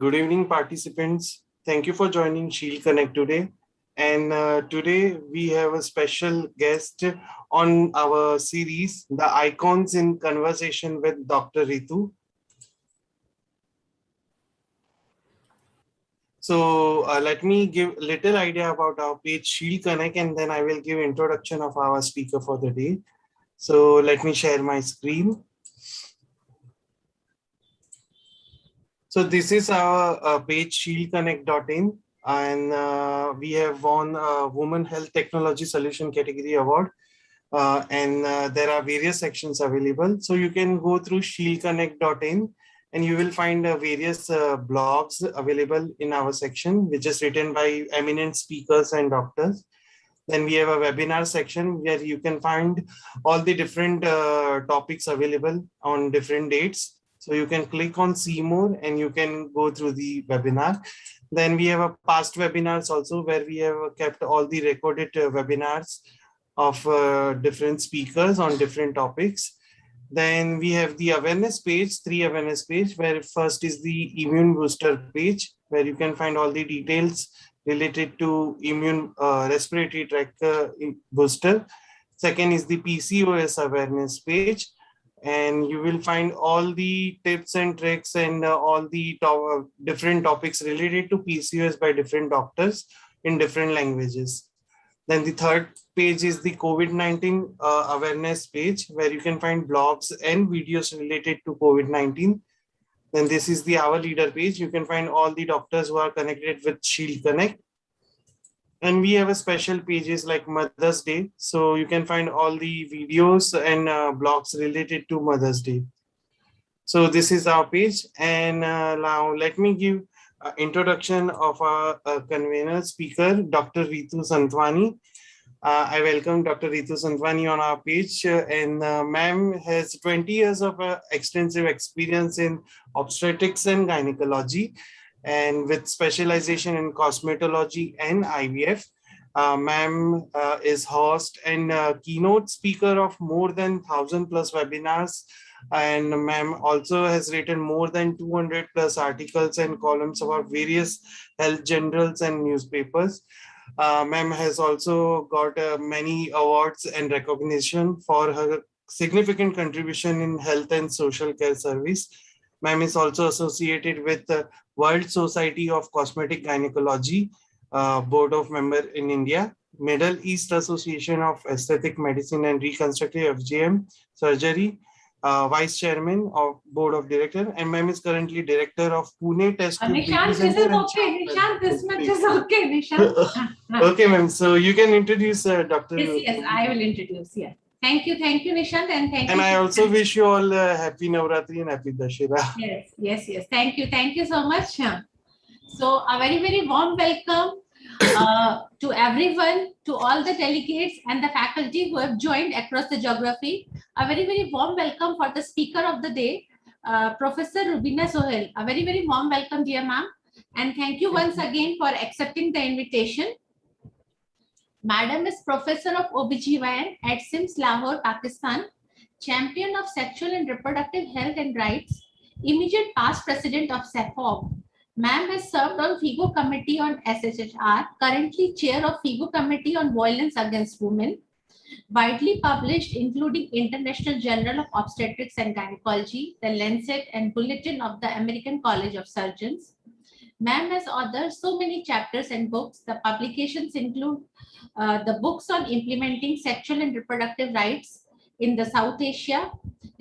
Good evening, participants. Thank you for joining Shield Connect today. And today we have a special guest on our series, The Icons in Conversation with Dr. Ritu. So let me give a little idea about our page Shield Connect, and then I will give introduction of our speaker for the day. So let me share my screen. So this is our page shieldconnect.in, and we have won a Women Health Technology Solution category award. And there are various sections available. So you can go through shieldconnect.in and you will find various blogs available in our section, which is written by eminent speakers and doctors. Then we have a webinar section where you can find all the different topics available on different dates. So you can click on see more and you can go through the webinar. Then we have a past webinars also where we have kept all the recorded webinars of different speakers on different topics. Then we have the awareness page, 3 awareness page, where first is the immune booster page, where you can find all the details related to immune respiratory tract booster. Second is the PCOS awareness page, and you will find all the tips and tricks and all the different topics related to PCOS by different doctors in different languages. Then the third page is the COVID-19 awareness page, where you can find blogs and videos related to COVID-19. Then this is the Our Leader page. You can find all the doctors who are connected with Shield Connect. And we have a special pages like Mother's Day. So you can find all the videos and blogs related to Mother's Day. So this is our page. And now let me give introduction of our convener speaker, Dr. Ritu Santwani. I welcome Dr. Ritu Santwani on our page, and ma'am has 20 years of extensive experience in obstetrics and gynecology, and with specialization in cosmetology and IVF. Ma'am is host and keynote speaker of more than 1,000 plus webinars, and ma'am also has written more than 200 plus articles and columns about various health journals and newspapers. Ma'am has also got many awards and recognition for her significant contribution in health and social care service. Ma'am is also associated with the World Society of Cosmetic Gynecology, Board of Member in India, Middle East Association of Aesthetic Medicine and Reconstructive FGM Surgery, Vice Chairman of Board of Director, and ma'am is currently Director of Pune Test Tube Nishant, this is okay. Nishant, this much is okay, Nishant. Okay, ma'am. So you can introduce Dr. Yes, I will introduce. Yeah. Thank you, Nishant, and thank you. And I also wish you all happy Navratri and happy Dashera. Yes. Thank you so much. So a very warm welcome to everyone, to all the delegates and the faculty who have joined across the geography. A very warm welcome for the speaker of the day, Professor Rubina Sohail. A very warm welcome, dear ma'am. And thank you once again for accepting the invitation. Madam is Professor of OBGYN at SIMS Lahore, Pakistan, champion of sexual and reproductive health and rights, immediate past president of SAFOG. Ma'am has served on FIGO Committee on SHHR, currently chair of FIGO Committee on Violence Against Women, widely published including International Journal of Obstetrics and Gynecology, the Lancet and Bulletin of the American College of Surgeons. Ma'am has authored so many chapters and books. The publications include the books on implementing sexual and reproductive rights in the South Asia,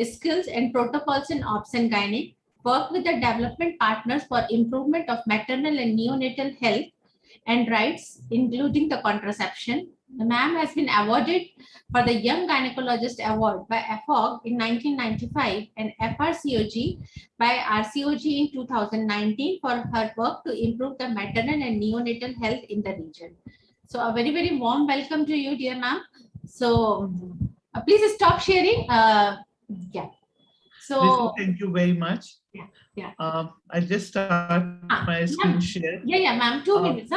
skills and protocols in obs and gynae, work with the development partners for improvement of maternal and neonatal health and rights, including the contraception. The ma'am has been awarded for the Young Gynecologist Award by FOG in 1995 and FRCOG by RCOG in 2019 for her work to improve the maternal and neonatal health in the region. So a very warm welcome to you, dear ma'am. So please stop sharing. Yeah. So thank you very much. Yeah. I'll just start my screen share. Yeah, ma'am. 2 minutes.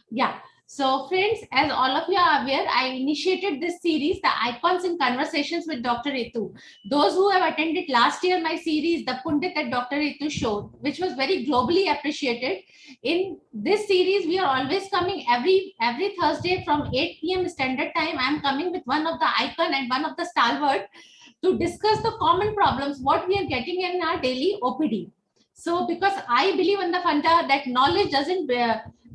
Yeah. So friends, as all of you are aware, I initiated this series, The Icons in Conversations with Dr. Ritu. Those who have attended last year my series, The Pundit at Dr. Ritu Show, which was very globally appreciated. In this series, we are always coming every Thursday from 8 p.m. Standard Time. I am coming with one of the icon and one of the stalwart to discuss the common problems, what we are getting in our daily OPD. So because I believe in the funda that knowledge doesn't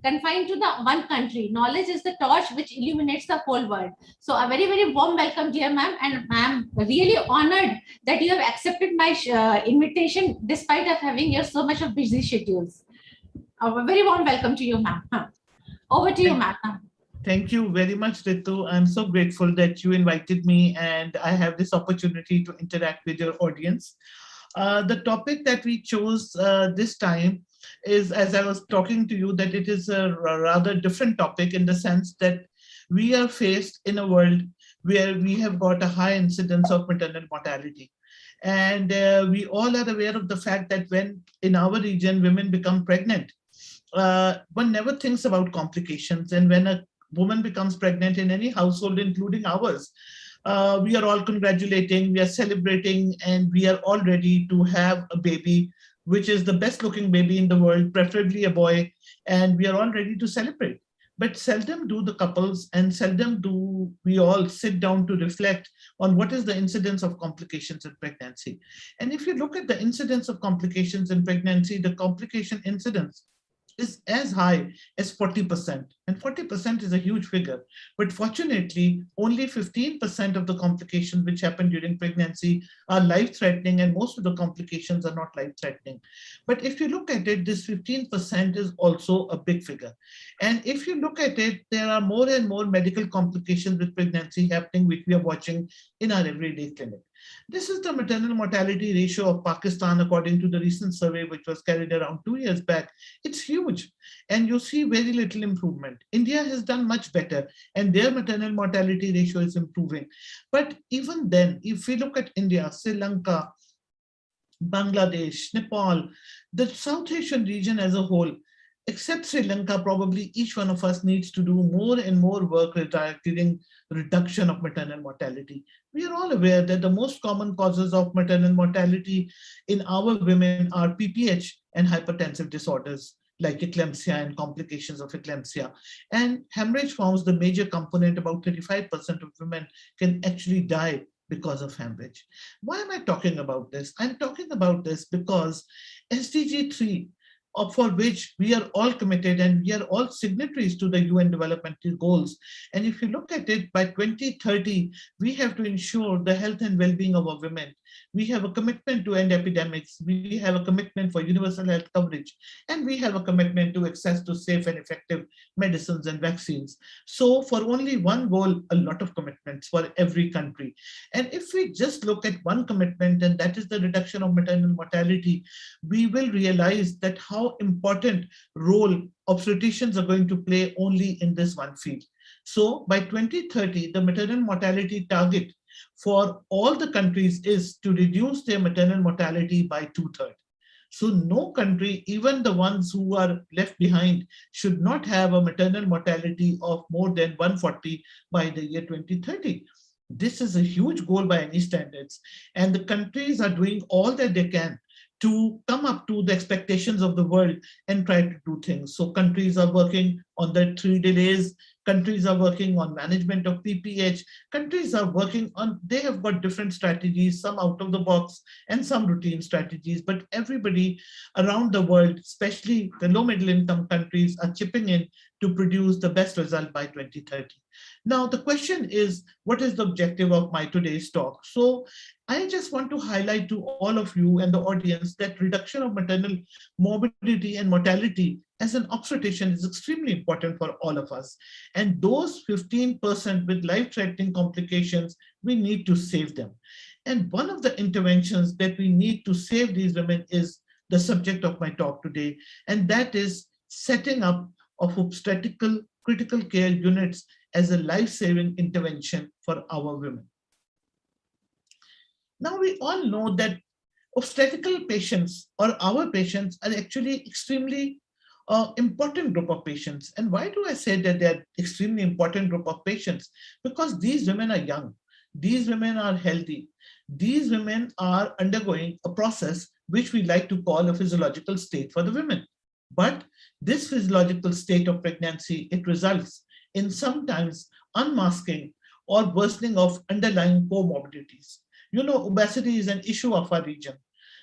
confined to the one country. Knowledge is the torch which illuminates the whole world. So a very, very warm welcome, dear ma'am. And I'm really honored that you have accepted my invitation despite of having your so much of busy schedules. A very warm welcome to you, ma'am. Over to you, ma'am. Thank you very much, Ritu. I'm so grateful that you invited me and I have this opportunity to interact with your audience. The topic that we chose this time is, as I was talking to you, that it is a rather different topic in the sense that we are faced in a world where we have got a high incidence of maternal mortality. And we all are aware of the fact that when in our region women become pregnant, one never thinks about complications. And when a woman becomes pregnant in any household, including ours, we are all congratulating, we are celebrating, and we are all ready to have a baby, which is the best looking baby in the world, preferably a boy, and we are all ready to celebrate. But seldom do the couples and seldom do we all sit down to reflect on what is the incidence of complications in pregnancy. And if you look at the incidence of complications in pregnancy, the complication incidence is as high as 40%. And 40% is a huge figure. But fortunately, only 15% of the complications which happen during pregnancy are life-threatening, and most of the complications are not life-threatening. But if you look at it, this 15% is also a big figure. And if you look at it, there are more and more medical complications with pregnancy happening, which we are watching in our everyday clinic. This is the maternal mortality ratio of Pakistan, according to the recent survey, which was carried around 2 years back. It's huge, and you see very little improvement. India has done much better, and their maternal mortality ratio is improving. But even then, if we look at India, Sri Lanka, Bangladesh, Nepal, the South Asian region as a whole, except Sri Lanka, probably each one of us needs to do more and more work regarding reduction of maternal mortality. We are all aware that the most common causes of maternal mortality in our women are PPH and hypertensive disorders like eclampsia and complications of eclampsia. And hemorrhage forms the major component. About 35% of women can actually die because of hemorrhage. Why am I talking about this? I'm talking about this because SDG 3, for which we are all committed and we are all signatories to the UN developmental goals. And if you look at it, by 2030, we have to ensure the health and well-being of our women. We have a commitment to end epidemics. We have a commitment for universal health coverage. And we have a commitment to access to safe and effective medicines and vaccines. So for only one goal, a lot of commitments for every country. And if we just look at one commitment, and that is the reduction of maternal mortality, we will realize that how important role obstetricians are going to play only in this one field. So by 2030, the maternal mortality target for all the countries is to reduce their maternal mortality by 2/3. So no country, even the ones who are left behind, should not have a maternal mortality of more than 140 by the year 2030. This is a huge goal by any standards, and the countries are doing all that they can to come up to the expectations of the world and try to do things. So countries are working on the 3 delays, countries are working on management of PPH, countries are working on, they have got different strategies, some out of the box and some routine strategies, but everybody around the world, especially the low middle income countries, are chipping in to produce the best result by 2030. Now, the question is, what is the objective of my today's talk? So I just want to highlight to all of you and the audience that reduction of maternal morbidity and mortality as an obstetrician is extremely important for all of us. And those 15% with life-threatening complications, we need to save them. And one of the interventions that we need to save these women is the subject of my talk today, and that is setting up of obstetrical critical care units as a life-saving intervention for our women. Now, we all know that obstetrical patients or our patients are actually extremely important group of patients. And why do I say that they're extremely important group of patients? Because these women are young, these women are healthy, these women are undergoing a process which we like to call a physiological state for the women. But this physiological state of pregnancy, it results in sometimes unmasking or worsening of underlying comorbidities. Obesity is an issue of our region,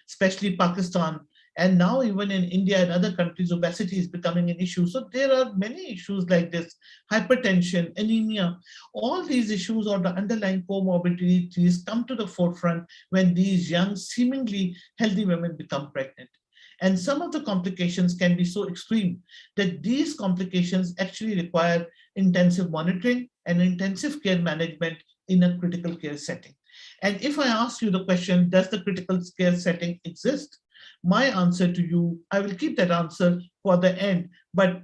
especially Pakistan, and now even in India and other countries, obesity is becoming an issue. So there are many issues like this: hypertension, anemia. All these issues or the underlying comorbidities come to the forefront when these young, seemingly healthy women become pregnant. And some of the complications can be so extreme that these complications actually require intensive monitoring and intensive care management in a critical care setting. And if I ask you the question, does the critical care setting exist? My answer to you, I will keep that answer for the end, but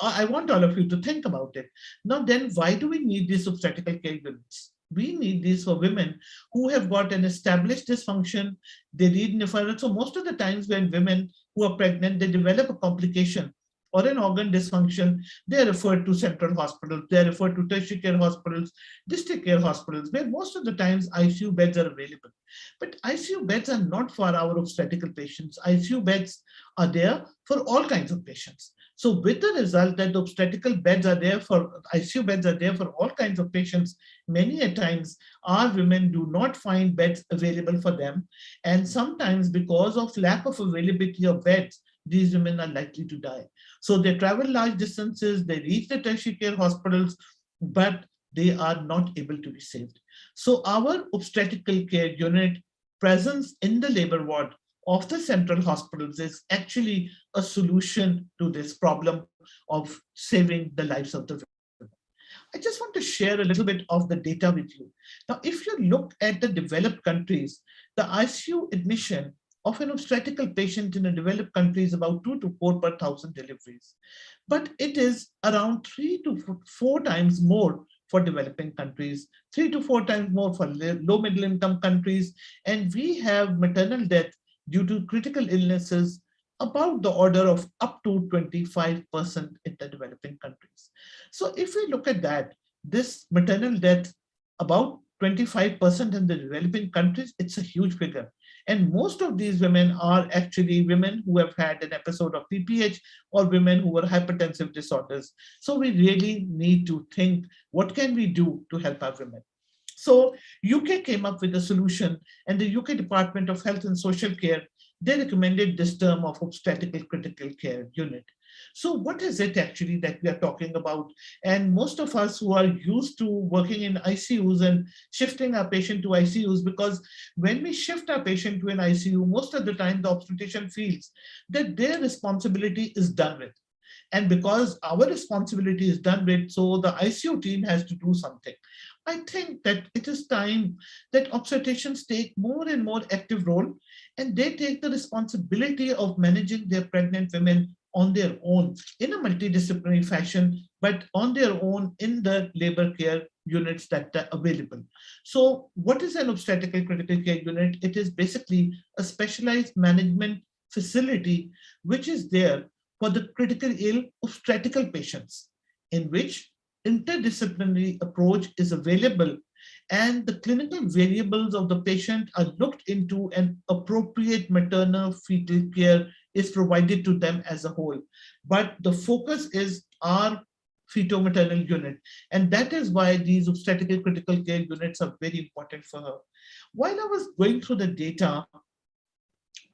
I want all of you to think about it. Now, then, why do we need these obstetrical care units? We need these for women who have got an established dysfunction. They need referral. So most of the times when women who are pregnant, they develop a complication or an organ dysfunction, they are referred to central hospitals, they are referred to tertiary care hospitals, district care hospitals, where most of the times ICU beds are available. But ICU beds are not for our obstetrical patients. ICU beds are there for all kinds of patients. So with the result that the obstetrical beds are there for, ICU beds are there for all kinds of patients, many a times our women do not find beds available for them. And sometimes because of lack of availability of beds, these women are likely to die. So they travel large distances, they reach the tertiary care hospitals, but they are not able to be saved. So our obstetrical care unit presence in the labor ward of the central hospitals is actually a solution to this problem of saving the lives of the women. I just want to share a little bit of the data with you. Now, if you look at the developed countries, the ICU admission of an obstetrical patient in a developed country is about 2 to 4 per 1,000 deliveries. But it is around 3 to 4 times more for developing countries, 3 to 4 times more for low middle income countries. And we have maternal death due to critical illnesses about the order of up to 25% in the developing countries. So if we look at that, this maternal death, about 25% in the developing countries, it's a huge figure. And most of these women are actually women who have had an episode of PPH or women who were hypertensive disorders. So we really need to think, what can we do to help our women? So UK came up with a solution, and the UK Department of Health and Social Care, they recommended this term of obstetrical critical care unit. So what is it actually that we are talking about? And most of us who are used to working in ICUs and shifting our patient to ICUs, because when we shift our patient to an ICU, most of the time the obstetrician feels that their responsibility is done with. And because our responsibility is done with, so the ICU team has to do something. I think that it is time that obstetricians take more and more active role, and they take the responsibility of managing their pregnant women on their own in a multidisciplinary fashion, but on their own in the labor care units that are available. So what is an obstetrical critical care unit? It is basically a specialized management facility which is there for the critical ill obstetrical patients, in which interdisciplinary approach is available and the clinical variables of the patient are looked into, and appropriate maternal fetal care is provided to them as a whole. But the focus is our fetal-maternal unit, and that is why these obstetrical critical care units are very important for her. While I was going through the data,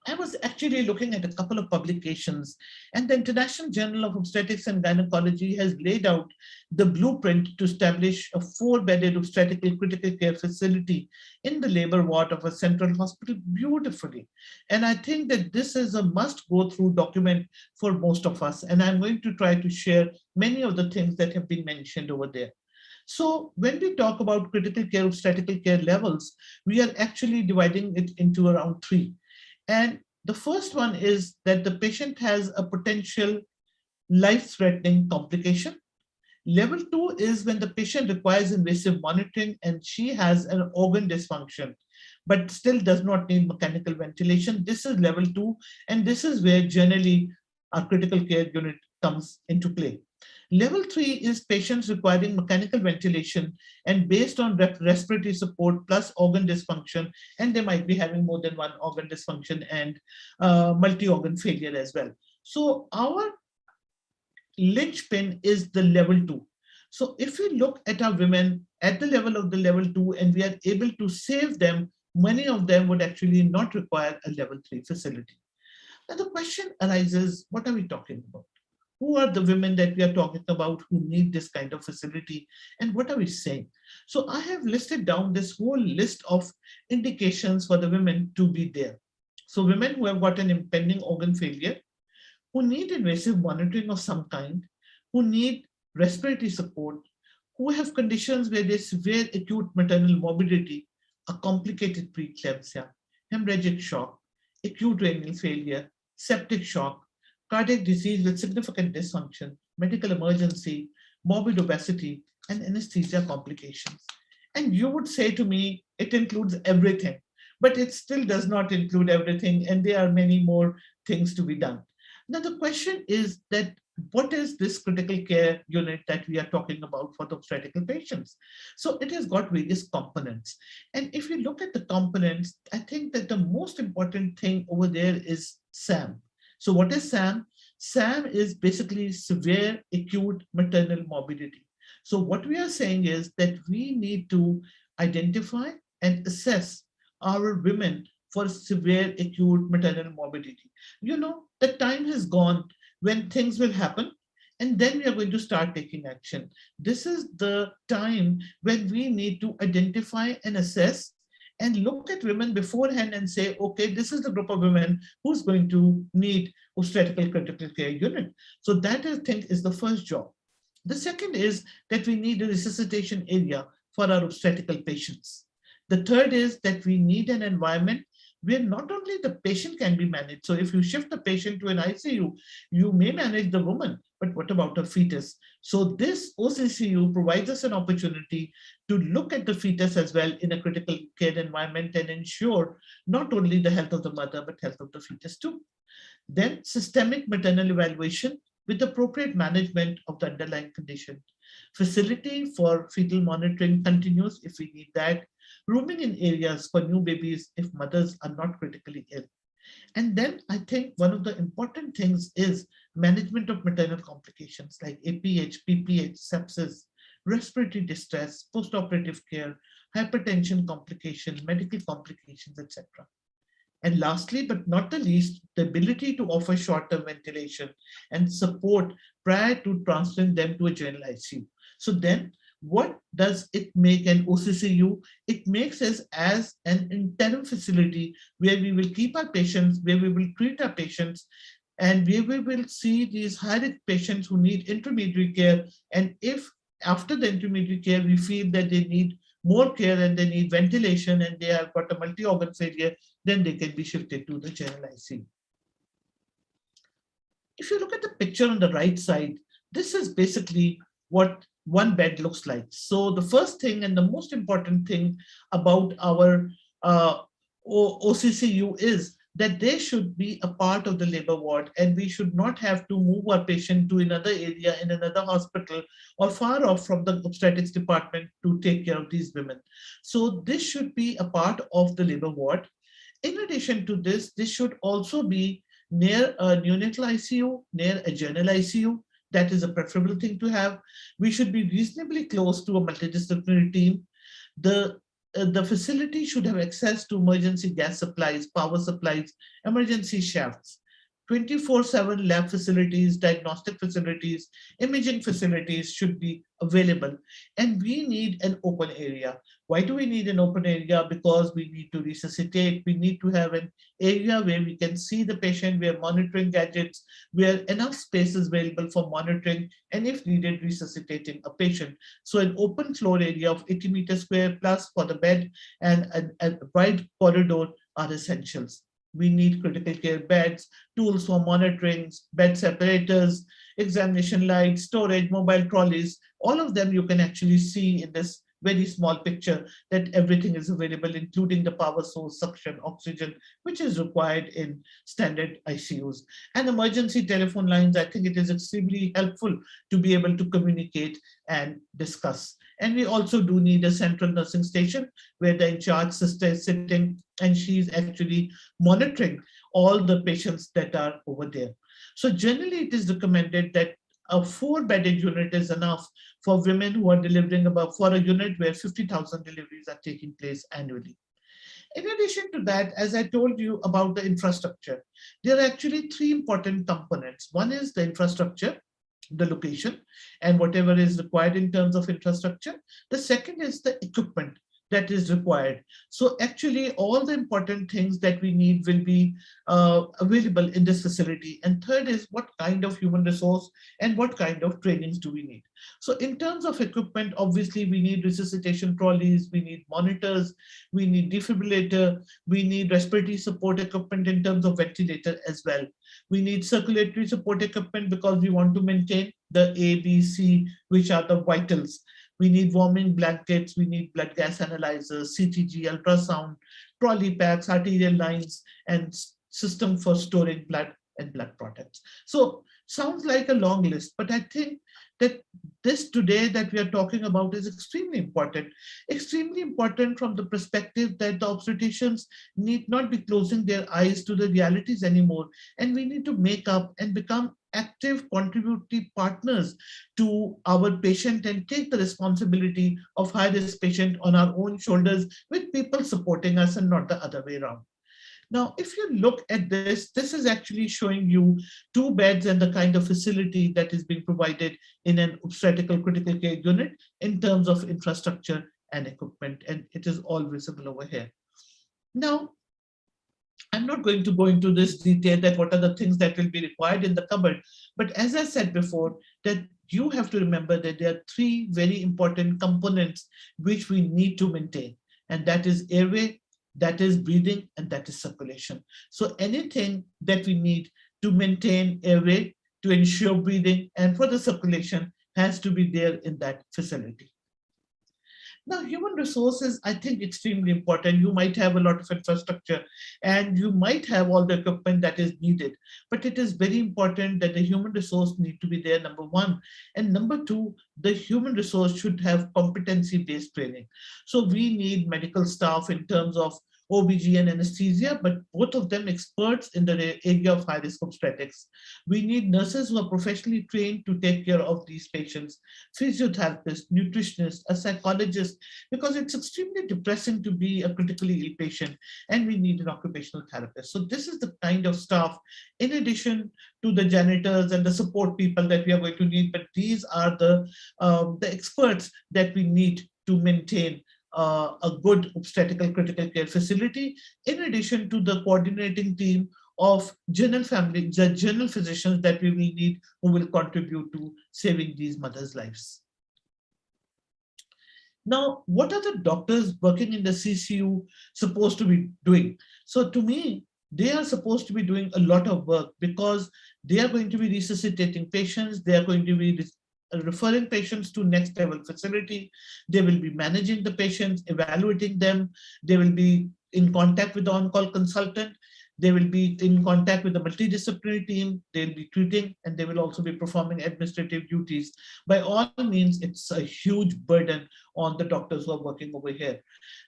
I was actually looking at a couple of publications, and the International Journal of Obstetrics and Gynecology has laid out the blueprint to establish a 4-bedded obstetrical critical care facility in the labor ward of a central hospital beautifully. And I think that this is a must go through document for most of us. And I'm going to try to share many of the things that have been mentioned over there. So when we talk about critical care obstetrical care levels, we are actually dividing it into around 3. And the first one is that the patient has a potential life-threatening complication. Level 2 is when the patient requires invasive monitoring and she has an organ dysfunction, but still does not need mechanical ventilation. This is level 2, and this is where generally our critical care unit comes into play. Level 3 is patients requiring mechanical ventilation and based on respiratory support plus organ dysfunction, and they might be having more than one organ dysfunction and multi-organ failure as well. So our linchpin is the level 2. So if we look at our women at the level of the level 2 and we are able to save them, many of them would actually not require a level 3 facility. Now the question arises, what are we talking about? Who are the women that we are talking about who need this kind of facility, and what are we saying? So I have listed down this whole list of indications for the women to be there. So women who have got an impending organ failure, who need invasive monitoring of some kind, who need respiratory support, who have conditions where there's severe acute maternal morbidity, a complicated preeclampsia, hemorrhagic shock, acute renal failure, septic shock, cardiac disease with significant dysfunction, medical emergency, morbid obesity, and anesthesia complications. And you would say to me, it includes everything, but it still does not include everything, and there are many more things to be done. Now, the question is that what is this critical care unit that we are talking about for the obstetrical patients? So it has got various components. And if you look at the components, I think that the most important thing over there is SAM. So what is SAM? SAM is basically severe acute maternal morbidity. So what we are saying is that we need to identify and assess our women for severe acute maternal morbidity. You know, the time has gone when things will happen and then we are going to start taking action. This is the time when we need to identify and assess and look at women beforehand and say, okay, this is the group of women who's going to need obstetrical critical care unit. So that I think is the first job. The second is that we need a resuscitation area for our obstetrical patients. The third is that we need an environment where not only the patient can be managed. So if you shift the patient to an ICU, you may manage the woman, but what about a fetus? So this OCCU provides us an opportunity to look at the fetus as well in a critical care environment and ensure not only the health of the mother, but health of the fetus too. Then systemic maternal evaluation with appropriate management of the underlying condition. Facility for fetal monitoring continues if we need that. Rooming in areas for new babies if mothers are not critically ill. And then I think one of the important things is management of maternal complications like APH, PPH, sepsis, respiratory distress, postoperative care, hypertension complication, medical complications, etc. And lastly, but not the least, the ability to offer short-term ventilation and support prior to transferring them to a general ICU. So then what does it make an OCCU? It makes us as an interim facility where we will keep our patients, where we will treat our patients, and where we will see these high-risk patients who need intermediary care. And if after the intermediary care, we feel that they need more care and they need ventilation and they have got a multi-organ failure, then they can be shifted to the general ICU. If you look at the picture on the right side, this is basically what one bed looks like. So the first thing and the most important thing about our OCCU is that they should be a part of the labor ward and we should not have to move our patient to another area in another hospital or far off from the obstetrics department to take care of these women. So this should be a part of the labor ward. In addition to this, this should also be near a neonatal ICU, near a general ICU. That is a preferable thing to have. We should be reasonably close to a multidisciplinary team. The facility should have access to emergency gas supplies, power supplies, emergency shafts, 24/7 lab facilities, diagnostic facilities, imaging facilities should be available. And we need an open area. Why do we need an open area? Because we need to resuscitate. We need to have an area where we can see the patient, where monitoring gadgets, where enough space is available for monitoring, and if needed, resuscitating a patient. So an open floor area of 80 meters square plus for the bed and a wide corridor are essentials. We need critical care beds, tools for monitoring, bed separators, examination lights, storage, mobile trolleys. All of them you can actually see in this very small picture that everything is available, including the power source, suction, oxygen, which is required in standard ICUs. And emergency telephone lines, I think it is extremely helpful to be able to communicate and discuss. And we also do need a central nursing station where the in-charge sister is sitting and she's actually monitoring all the patients that are over there. So generally it is recommended that a 4-bedded unit is enough for women who are delivering for a unit where 50,000 deliveries are taking place annually. In addition to that, as I told you about the infrastructure, there are actually 3 important components. One is the infrastructure, the location, and whatever is required in terms of infrastructure. The second is the equipment that is required. So actually all the important things that we need will be available in this facility. And third is what kind of human resource and what kind of trainings do we need. So in terms of equipment, obviously we need resuscitation trolleys, we need monitors, we need defibrillator, we need respiratory support equipment in terms of ventilator as well. We need circulatory support equipment because we want to maintain the A, B, C, which are the vitals. We need warming blankets, we need blood gas analyzers, CTG, ultrasound, trolley packs, arterial lines, and system for storing blood and blood products. So sounds like a long list, but I think that this today that we are talking about is extremely important from the perspective that the obstetricians need not be closing their eyes to the realities anymore. And we need to make up and become active contributory partners to our patient and take the responsibility of high-risk patient on our own shoulders with people supporting us and not the other way around. Now, if you look at this, this is actually showing you 2 beds and the kind of facility that is being provided in an obstetrical critical care unit in terms of infrastructure and equipment, and it is all visible over here. Now, I'm not going to go into this detail that what are the things that will be required in the cupboard, but as I said before, that you have to remember that there are 3 very important components which we need to maintain, and that is airway, that is breathing, and that is circulation. So anything that we need to maintain airway, to ensure breathing, and for the circulation has to be there in that facility. Now, human resources, I think, extremely important. You might have a lot of infrastructure and you might have all the equipment that is needed, but it is very important that the human resource need to be there, number 1. And number 2, the human resource should have competency-based training. So we need medical staff in terms of OBG and anesthesia, but both of them experts in the area of high-risk obstetrics. We need nurses who are professionally trained to take care of these patients, physiotherapists, nutritionists, a psychologist, because it's extremely depressing to be a critically ill patient, and we need an occupational therapist. So this is the kind of staff, in addition to the janitors and the support people that we are going to need, but these are the experts that we need to maintain a good obstetrical critical care facility, in addition to the coordinating team of general physicians that we will need who will contribute to saving these mothers' lives. Now, what are the doctors working in the CCU supposed to be doing? So to me, they are supposed to be doing a lot of work because they are going to be resuscitating patients, they are going to be referring patients to next level facility, they will be managing the patients, evaluating them, they will be in contact with the on-call consultant, they will be in contact with the multidisciplinary team, they'll be treating, and they will also be performing administrative duties. By all means, it's a huge burden on the doctors who are working over here.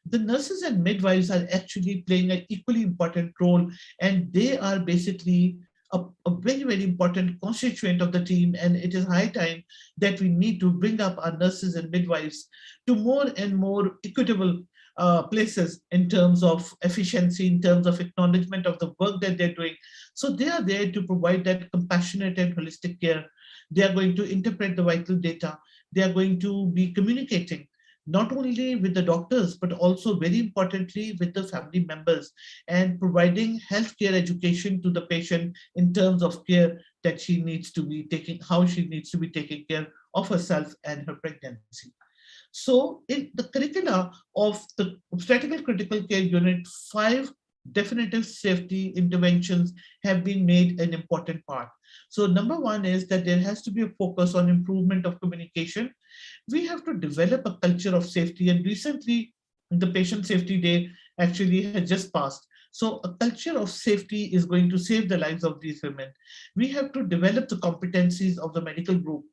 The nurses and midwives are actually playing an equally important role, and they are basically a very, very important constituent of the team, and it is high time that we need to bring up our nurses and midwives to more and more equitable places in terms of efficiency, in terms of acknowledgement of the work that they're doing. So they are there to provide that compassionate and holistic care. They are going to interpret the vital data. They are going to be communicating not only with the doctors, but also very importantly with the family members, and providing healthcare education to the patient in terms of care that she needs to be taking, how she needs to be taking care of herself and her pregnancy. So in the curricula of the obstetrical critical care unit, 5 definitive safety interventions have been made an important part. So number 1 is that there has to be a focus on improvement of communication. we have to develop a culture of safety. And recently, the Patient Safety Day actually had just passed. So a culture of safety is going to save the lives of these women. We have to develop the competencies of the medical group.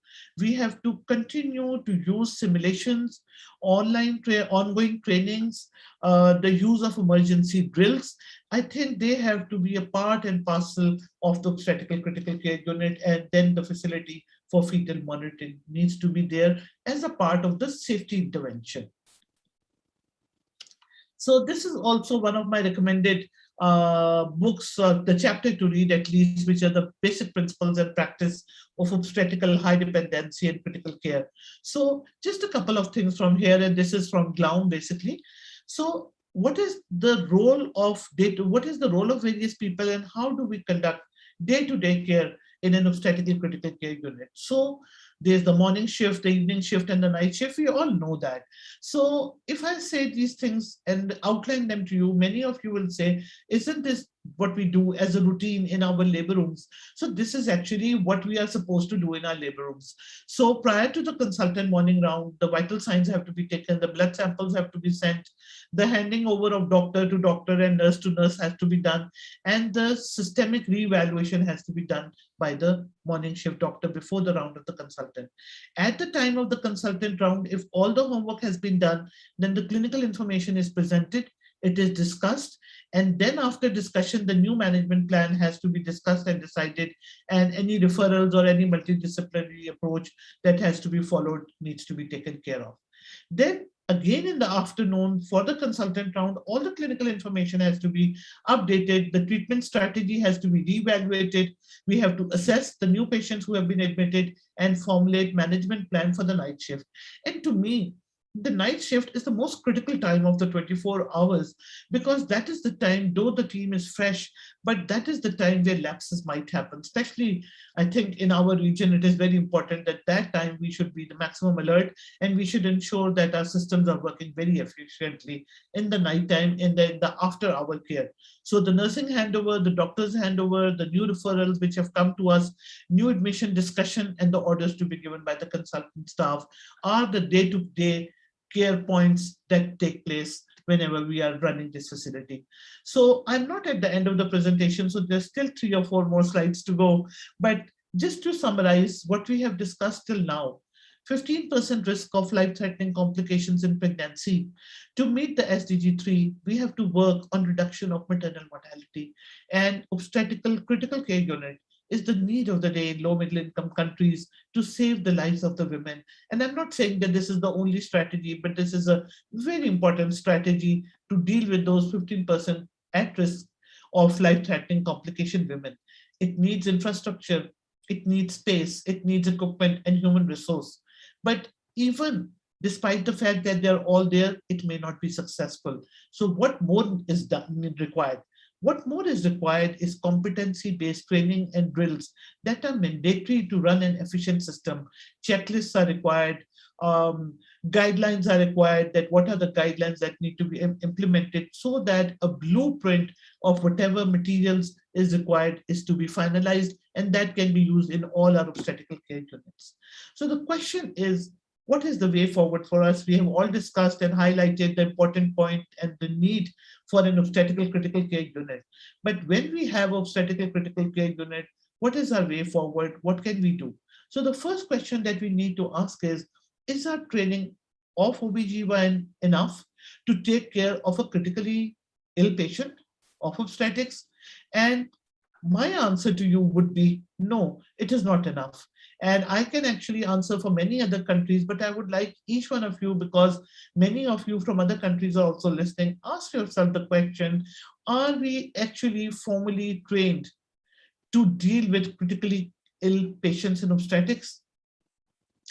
We have to continue to use simulations, ongoing trainings, the use of emergency drills. I think they have to be a part and parcel of the obstetrical critical care unit, and then the facility for fetal monitoring needs to be there as a part of the safety intervention. So this is also one of my recommended books, the chapter to read at least, which are the basic principles and practice of obstetrical high dependency and critical care. So just a couple of things from here, and this is from Glaume basically. So what is the role of data? What is the role of various people, and how do we conduct day-to-day care in an obstetrical critical care unit? So there's the morning shift, the evening shift, and the night shift. We all know that. So if I say these things and outline them to you, many of you will say, isn't this what we do as a routine in our labor rooms? So this is actually what we are supposed to do in our labor rooms. So prior to the consultant morning round, the vital signs have to be taken, the blood samples have to be sent, the handing over of doctor to doctor and nurse to nurse has to be done, and the systemic reevaluation has to be done by the morning shift doctor before the round of the consultant. At the time of the consultant round, if all the homework has been done, then the clinical information is presented, it is discussed, and then after discussion, the new management plan has to be discussed and decided, and any referrals or any multidisciplinary approach that has to be followed needs to be taken care of. Then again in the afternoon for the consultant round, all the clinical information has to be updated, the treatment strategy has to be reevaluated, we have to assess the new patients who have been admitted and formulate management plan for the night shift. And to me, the night shift is the most critical time of the 24 hours, because that is the time, though the team is fresh, but that is the time where lapses might happen. Especially, I think in our region, it is very important that that time we should be the maximum alert, and we should ensure that our systems are working very efficiently in the night time, in the after hour care. So the nursing handover, the doctor's handover, the new referrals which have come to us, new admission discussion, and the orders to be given by the consultant staff are the day-to-day care points that take place whenever we are running this facility. So I'm not at the end of the presentation, so there's still 3 or 4 more slides to go. But just to summarize what we have discussed till now, 15% risk of life-threatening complications in pregnancy. To meet the SDG 3, we have to work on reduction of maternal mortality, and obstetrical critical care unit is the need of the day in low middle income countries to save the lives of the women. And I'm not saying that this is the only strategy, but this is a very important strategy to deal with those 15% at risk of life-threatening complication women. It needs infrastructure, it needs space, it needs equipment and human resource. But even despite the fact that they're all there, it may not be successful. So what more is required? What more is required is competency-based training and drills that are mandatory to run an efficient system. Checklists are required, guidelines are required, that what are the guidelines that need to be implemented so that a blueprint of whatever materials is required is to be finalized, and that can be used in all our obstetrical care units. So the question is, what is the way forward for us? We have all discussed and highlighted the important point and the need for an obstetrical critical care unit. But when we have obstetrical critical care unit, what is our way forward? What can we do? So the first question that we need to ask is our training of OBGYN enough to take care of a critically ill patient of obstetrics? And my answer to you would be no, it is not enough. And I can actually answer for many other countries, but I would like each one of you, because many of you from other countries are also listening, ask yourself the question, are we actually formally trained to deal with critically ill patients in obstetrics?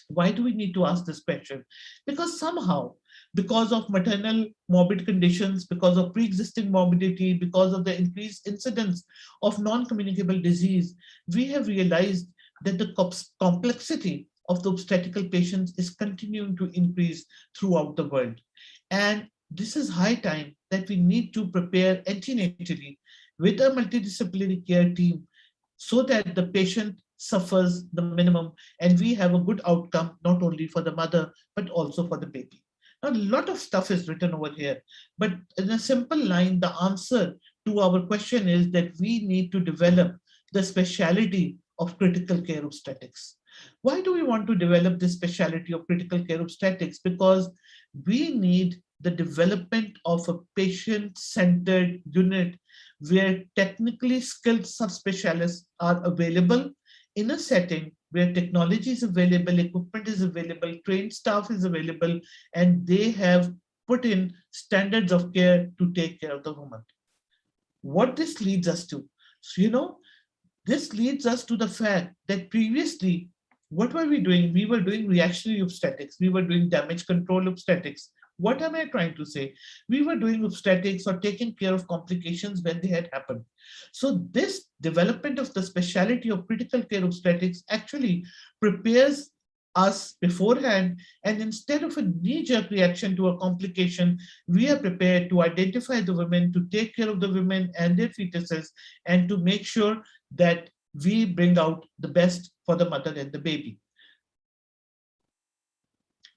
Why do we need to ask this question? Because somehow, because of maternal morbid conditions, because of pre-existing morbidity, because of the increased incidence of non-communicable disease, we have realized that the complexity of the obstetrical patients is continuing to increase throughout the world. And this is high time that we need to prepare antenatally with a multidisciplinary care team so that the patient suffers the minimum, and we have a good outcome, not only for the mother, but also for the baby. Now, a lot of stuff is written over here, but in a simple line, the answer to our question is that we need to develop the specialty of critical care obstetrics. Why do we want to develop this specialty of critical care obstetrics? Because we need the development of a patient-centered unit where technically skilled subspecialists are available in a setting where technology is available, equipment is available, trained staff is available, and they have put in standards of care to take care of the woman. What this leads us to? So, this leads us to the fact that previously, what were we doing? We were doing reactionary obstetrics. We were doing damage control obstetrics. What am I trying to say? We were doing obstetrics or taking care of complications when they had happened. So this development of the specialty of critical care obstetrics actually prepares us beforehand, and instead of a knee-jerk reaction to a complication, we are prepared to identify the women, to take care of the women and their fetuses, and to make sure that we bring out the best for the mother and the baby.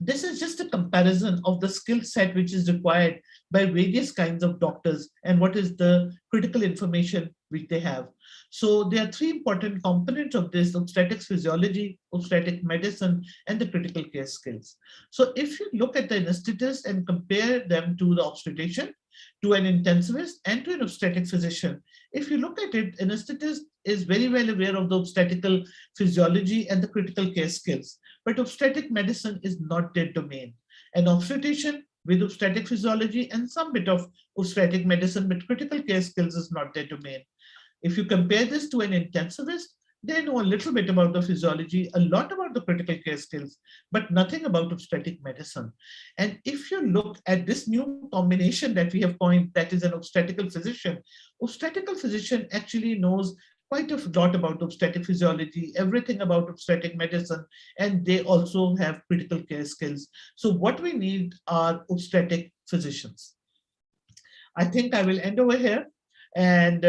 This is just a comparison of the skill set which is required by various kinds of doctors and what is the critical information which they have. So there are three important components of this: obstetrics physiology, obstetric medicine, and the critical care skills. So if you look at the anesthetist and compare them to the obstetrician, to an intensivist, and to an obstetric physician, if you look at it, anesthetist is very well aware of the obstetrical physiology and the critical care skills, but obstetric medicine is not their domain. An obstetrician with obstetric physiology and some bit of obstetric medicine, but critical care skills is not their domain. If you compare this to an intensivist, they know a little bit about the physiology, a lot about the critical care skills, but nothing about obstetric medicine. And if you look at this new combination that we have coined, that is an obstetrical physician actually knows quite a lot about obstetric physiology, everything about obstetric medicine, and they also have critical care skills. So what we need are obstetric physicians. I think I will end over here. And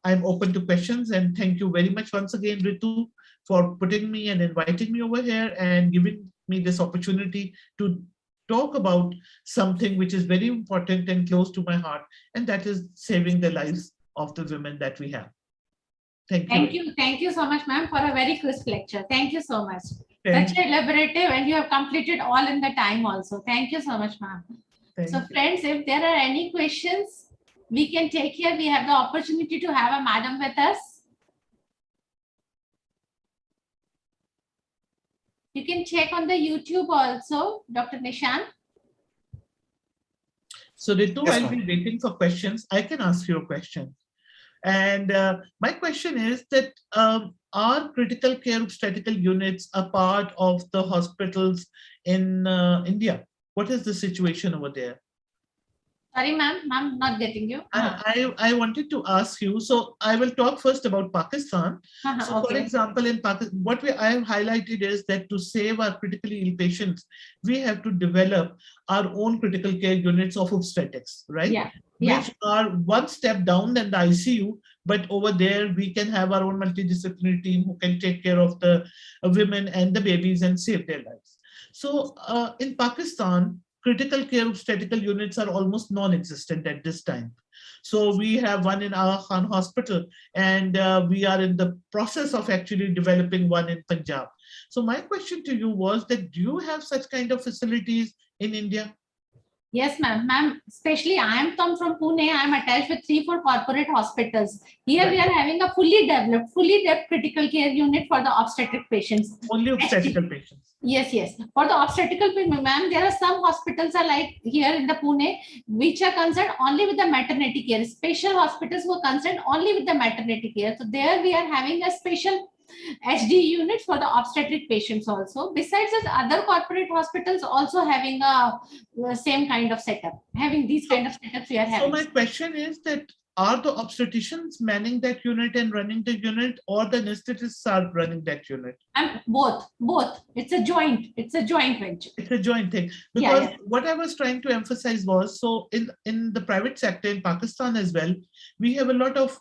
I'm open to questions, and thank you very much once again, Ritu, for putting me and inviting me over here and giving me this opportunity to talk about something which is very important and close to my heart, and that is saving the lives of the women that we have. Thank you. Thank you so much, ma'am, for a very crisp lecture. Thank you so much. Such elaborative, and you have completed all in the time also. Thank you so much, ma'am. So friends, if there are any questions, we can take here. We have the opportunity to have a madam with us. You can check on the YouTube also, Dr. Nishan. So Ritu, I'll be waiting for questions. I can ask you a question. And my question is that are critical care obstetrical units a part of the hospitals in India? What is the situation over there? Sorry, ma'am, I'm not getting you. I wanted to ask you, so I will talk first about Pakistan. So for example, in Pakistan, what I have highlighted is that to save our critically ill patients, we have to develop our own critical care units of obstetrics, right? Which are one step down than the ICU, but over there we can have our own multidisciplinary team who can take care of the women and the babies and save their lives. So in Pakistan, critical care obstetrical units are almost non-existent at this time. So we have one in Aga Khan Hospital, and we are in the process of actually developing one in Punjab. So my question to you was that, do you have such kind of facilities in India? Yes, ma'am. Ma'am, especially I am come from Pune. I am attached with 3-4 corporate hospitals. Here we are having a fully developed critical care unit for the obstetric patients. Only obstetrical patients. Yes, yes. For the obstetrical patients, ma'am, there are some hospitals are like here in the Pune, which are concerned only with the maternity care. Special hospitals who are concerned only with the maternity care. So there we are having a special HD units for the obstetric patients also. Besides this, other corporate hospitals also having a same kind of setup. Having these kind of setups we are having. So my question is that, are the obstetricians manning that unit and running the unit, or the anesthetists are running that unit? Both. It's a joint venture. It's a joint thing. Because what I was trying to emphasize was, so in the private sector in Pakistan as well, we have a lot of,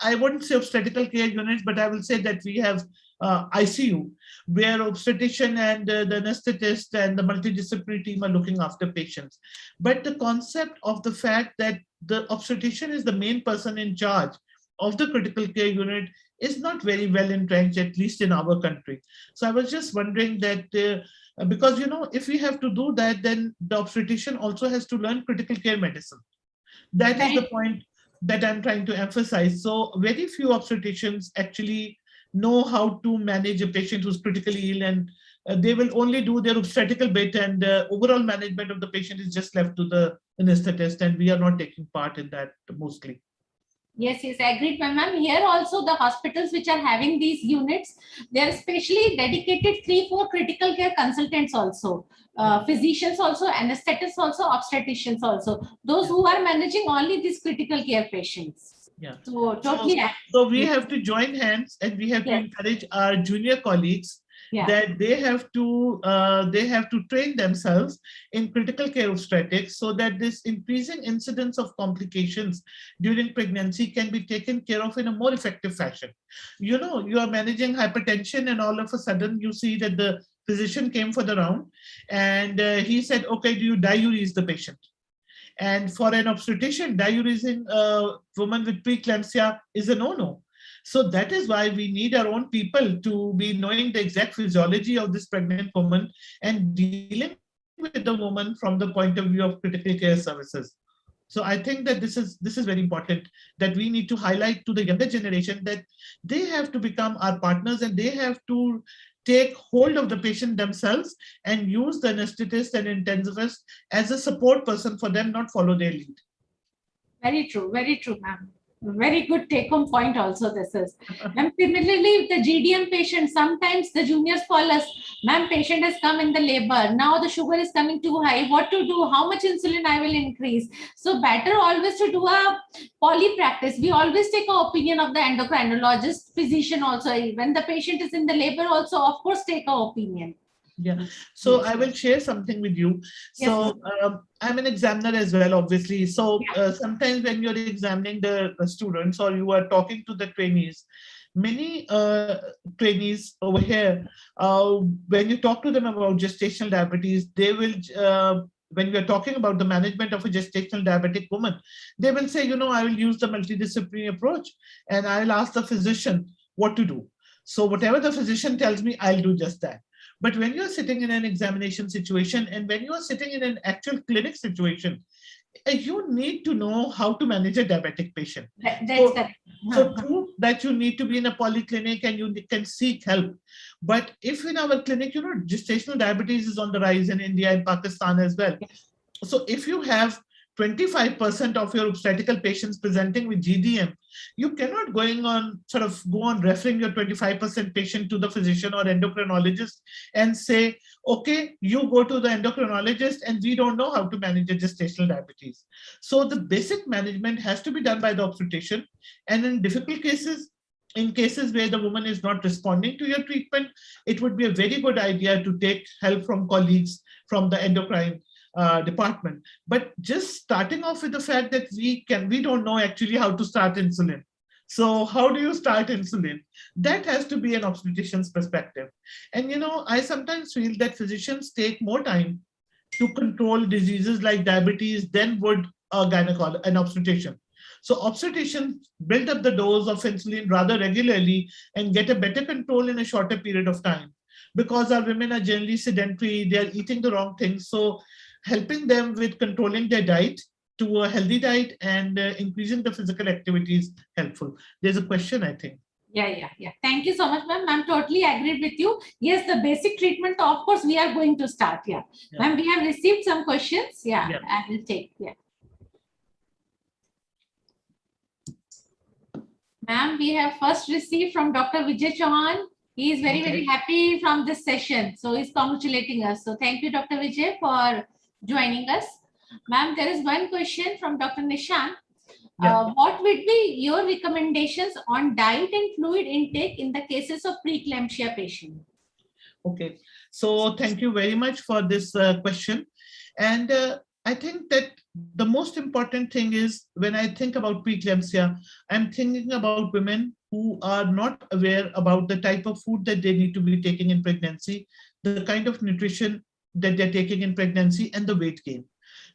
I wouldn't say obstetrical care units, but I will say that we have ICU, where obstetrician and the anesthetist and the multidisciplinary team are looking after patients. But the concept of the fact that the obstetrician is the main person in charge of the critical care unit is not very well entrenched, at least in our country. So I was just wondering that because, if we have to do that, then the obstetrician also has to learn critical care medicine. That is the point that I'm trying to emphasize. So very few obstetricians actually know how to manage a patient who's critically ill, and they will only do their obstetrical bit, and overall management of the patient is just left to the anesthetist, and we are not taking part in that mostly. Yes, agreed, ma'am. Here also the hospitals which are having these units, they are specially dedicated 3-4 critical care consultants also, physicians also, anesthetists also, obstetricians also, those who are managing only these critical care patients. Yeah. So totally. So we have to join hands, and we have to encourage our junior colleagues that they have to train themselves in critical care obstetrics, so that this increasing incidence of complications during pregnancy can be taken care of in a more effective fashion. You are managing hypertension, and all of a sudden you see that the physician came for the round, and he said, okay, do you diurese the patient? And for an obstetrician, diuresing a woman with preeclampsia is a no-no. So that is why we need our own people to be knowing the exact physiology of this pregnant woman and dealing with the woman from the point of view of critical care services. So I think that this is very important, that we need to highlight to the younger generation that they have to become our partners, and they have to take hold of the patient themselves and use the anesthetist and intensivist as a support person for them, not follow their lead. Very true, ma'am. Very good take-home point also this is. Ma'am, similarly, the GDM patient, sometimes the juniors call us, ma'am, patient has come in the labor. Now the sugar is coming too high. What to do? How much insulin I will increase? So better always to do a poly practice. We always take an opinion of the endocrinologist, physician also. When the patient is in the labor also, of course, take an opinion. Yeah. So I will share something with you. So I'm an examiner as well, obviously. So sometimes when you're examining the students, or you are talking to the trainees, many trainees over here, when you talk to them about gestational diabetes, they will, when we are talking about the management of a gestational diabetic woman, they will say, I will use the multidisciplinary approach, and I'll ask the physician what to do. So whatever the physician tells me, I'll do just that. But when you're sitting in an examination situation, and when you are sitting in an actual clinic situation, you need to know how to manage a diabetic patient. So true that you need to be in a polyclinic and you can seek help. But if in our clinic, gestational diabetes is on the rise in India and Pakistan as well. So if you have 25% of your obstetrical patients presenting with GDM, you cannot go on referring your 25% patient to the physician or endocrinologist and say, okay, you go to the endocrinologist and we don't know how to manage a gestational diabetes. So the basic management has to be done by the obstetrician. And in difficult cases, in cases where the woman is not responding to your treatment, it would be a very good idea to take help from colleagues from the endocrine department. But just starting off with the fact that we don't know actually how to start insulin. So how do you start insulin? That has to be an obstetrician's perspective. And I sometimes feel that physicians take more time to control diseases like diabetes than would an obstetrician. So obstetricians build up the dose of insulin rather regularly and get a better control in a shorter period of time, because our women are generally sedentary, they are eating the wrong things. So helping them with controlling their diet to a healthy diet and increasing the physical activity is helpful. There's a question, I think. Yeah. Thank you so much, ma'am. I'm totally agreed with you. Yes, the basic treatment, of course, we are going to start. Ma'am, we have received some questions. I will take. Ma'am, we have first received from Dr. Vijay Chauhan. He is very happy from this session. So he's congratulating us. So thank you, Dr. Vijay, for joining us. Ma'am, there is one question from Dr. Nishan. What would be your recommendations on diet and fluid intake in the cases of preeclampsia patient? Okay, so thank you very much for this question. And I think that the most important thing is when I think about preeclampsia, I'm thinking about women who are not aware about the type of food that they need to be taking in pregnancy, the kind of nutrition that they're taking in pregnancy, and the weight gain.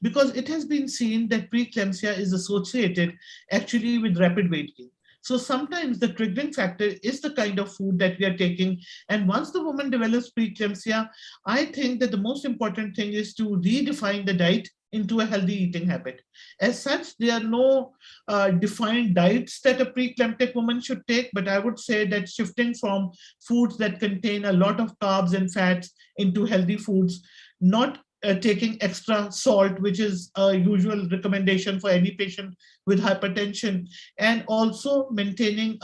Because it has been seen that preeclampsia is associated actually with rapid weight gain. So sometimes the triggering factor is the kind of food that we are taking. And once the woman develops preeclampsia, I think that the most important thing is to redefine the diet into a healthy eating habit. As such, there are no defined diets that a preeclamptic woman should take, but I would say that shifting from foods that contain a lot of carbs and fats into healthy foods, not taking extra salt, which is a usual recommendation for any patient with hypertension, and also maintaining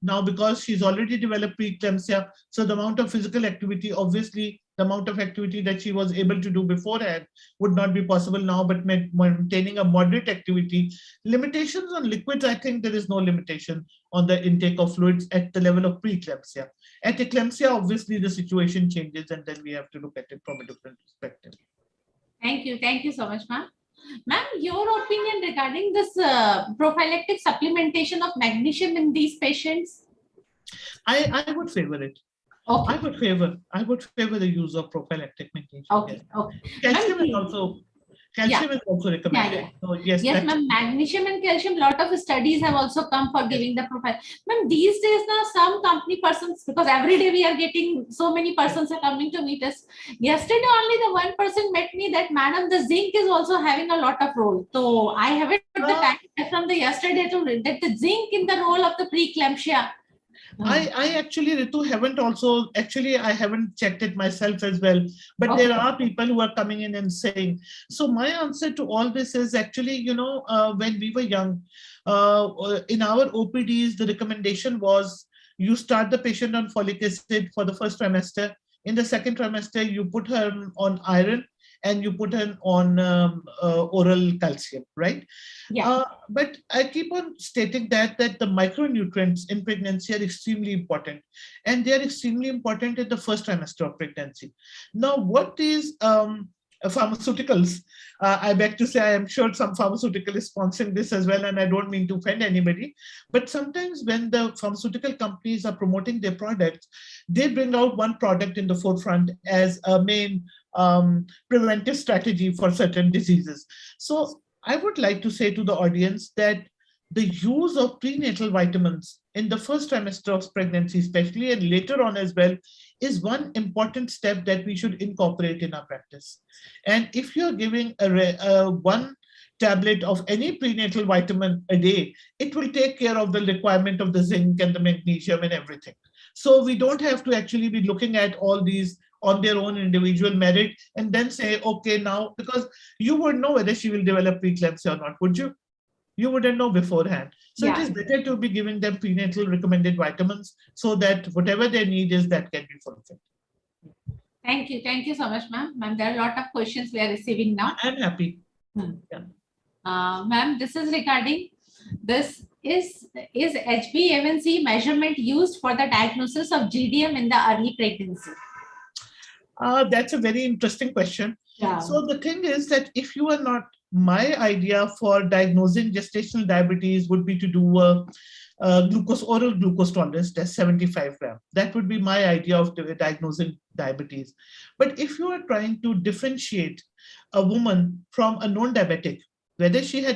now because she's already developed preeclampsia, so the amount of physical activity, obviously the amount of activity that she was able to do beforehand would not be possible now, but maintaining a moderate activity. Limitations on liquids, I think there is no limitation on the intake of fluids at the level of preeclampsia. At eclampsia, obviously the situation changes, and then we have to look at it from a different perspective. Thank you. Thank you so much, ma'am. Ma'am, your opinion regarding this prophylactic supplementation of magnesium in these patients? I would favor it. Okay. I would favor the use of prophylactic magnesium. Okay. Yes. Okay. Calcium is also recommended. Yeah. So yes, Yes, ma'am. Magnesium and calcium. Lot of studies have also come for giving the profile. Ma'am, these days now some company persons, because every day we are getting so many persons are coming to meet us. Yesterday only the one person met me that madam, the zinc is also having a lot of role. So I haven't put the time from the yesterday to read that the zinc in the role of the preeclampsia. I actually, Ritu, I haven't checked it myself as well, but there are people who are coming in and saying. So my answer to all this is actually, when we were young, in our OPDs, the recommendation was you start the patient on folic acid for the first trimester. In the second trimester, you put her on iron and you put her on oral calcium, right? Yeah. But I keep on stating that the micronutrients in pregnancy are extremely important, and they are extremely important in the first trimester of pregnancy. Now, what is pharmaceuticals? I beg to say, I am sure some pharmaceutical is sponsoring this as well, and I don't mean to offend anybody. But sometimes when the pharmaceutical companies are promoting their products, they bring out one product in the forefront as a main preventive strategy for certain diseases. So I would like to say to the audience that the use of prenatal vitamins in the first trimester of pregnancy, especially and later on as well, is one important step that we should incorporate in our practice. And if you're giving one tablet of any prenatal vitamin a day, it will take care of the requirement of the zinc and the magnesium and everything. So we don't have to actually be looking at all these on their own individual merit and then say, okay, now, because you would know whether she will develop preeclampsia or not, would you? You wouldn't know beforehand. So it is better to be giving them prenatal recommended vitamins so that whatever their need is, that can be fulfilled. Thank you. Thank you so much, ma'am. Ma'am, there are a lot of questions we are receiving now. I'm happy. Ma'am, this is regarding this is HbA1c measurement used for the diagnosis of GDM in the early pregnancy? That's a very interesting question. Yeah. So the thing is that if you are not, my idea for diagnosing gestational diabetes would be to do oral glucose tolerance test, 75 grams. That would be my idea of diagnosing diabetes. But if you are trying to differentiate a woman from a non-diabetic, whether she had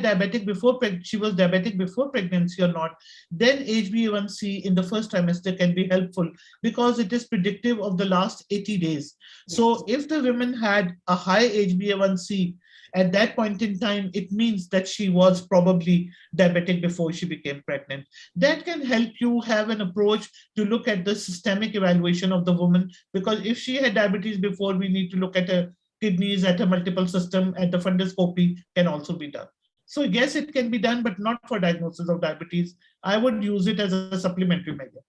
she was diabetic before pregnancy or not, then HbA1c in the first trimester can be helpful because it is predictive of the last 80 days. So if the woman had a high HbA1c at that point in time, it means that she was probably diabetic before she became pregnant. That can help you have an approach to look at the systemic evaluation of the woman, because if she had diabetes before, we need to look at her kidneys, at a multiple system, and the fundoscopy can also be done. So yes, it can be done, but not for diagnosis of diabetes. I would use it as a supplementary measure.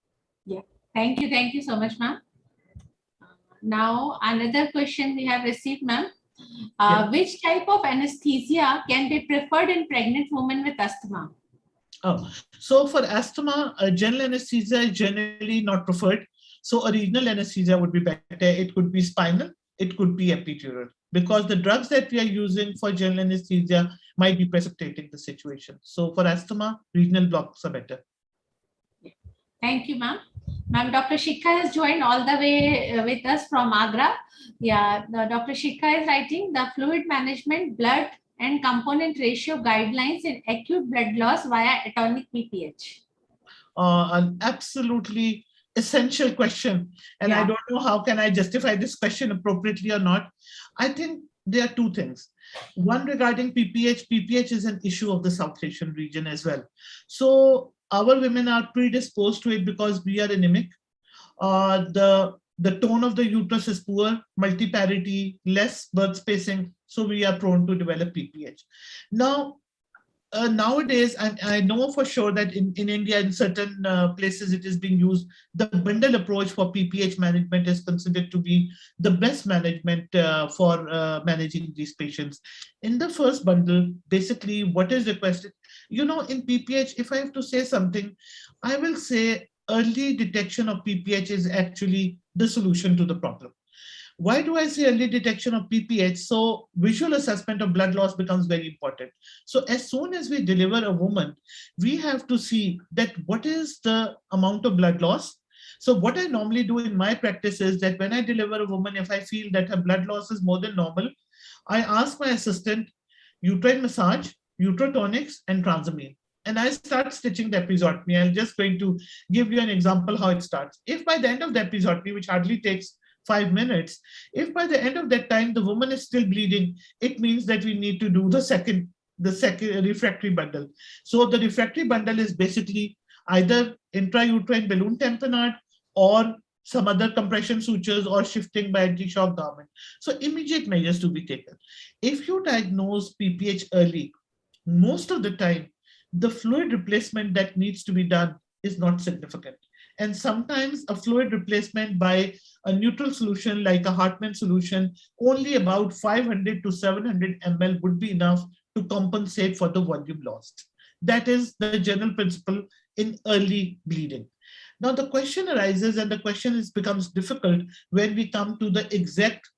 Yeah, thank you. Thank you so much, ma'am. Now, another question we have received, ma'am. Which type of anesthesia can be preferred in pregnant women with asthma? Oh, so for asthma, general anesthesia is generally not preferred. So a regional anesthesia would be better. It could be spinal, it could be epidural, because the drugs that we are using for general anesthesia might be precipitating the situation. So for asthma, regional blocks are better. Thank you, ma'am. Ma'am, Dr. Shikha has joined all the way with us from Agra. Yeah, Dr. Shikha is writing the fluid management, blood and component ratio guidelines in acute blood loss via atomic ppH. An absolutely essential question. And I don't know how can I justify this question appropriately or not. I think there are two things. One regarding ppH. ppH is an issue of the South Asian region as well. So our women are predisposed to it because we are anemic. The tone of the uterus is poor, multiparity, less birth spacing. So we are prone to develop ppH. Now, nowadays, I know for sure that in India, in certain places, it is being used. The bundle approach for ppH management is considered to be the best management for managing these patients. In the first bundle, basically what is requested, in ppH, if I have to say something, I will say early detection of ppH is actually the solution to the problem. Why do I say early detection of ppH? So visual assessment of blood loss becomes very important. So as soon as we deliver a woman, we have to see that what is the amount of blood loss. So what I normally do in my practice is that when I deliver a woman, if I feel that her blood loss is more than normal, I ask my assistant uterine massage, uterotonics, and transamine. And I start stitching the episiotomy. I'm just going to give you an example how it starts. If by the end of the episiotomy, which hardly takes 5 minutes, if by the end of that time the woman is still bleeding, it means that we need to do the second refractory bundle. So the refractory bundle is basically either intrauterine balloon tamponade or some other compression sutures or shifting by anti-shock garment. So immediate measures to be taken. If you diagnose ppH early, most of the time, the fluid replacement that needs to be done is not significant. And sometimes a fluid replacement by a neutral solution like a Hartmann solution, only about 500 to 700 ml would be enough to compensate for the volume lost. That is the general principle in early bleeding. Now the question arises, and the question becomes difficult when we come to the exact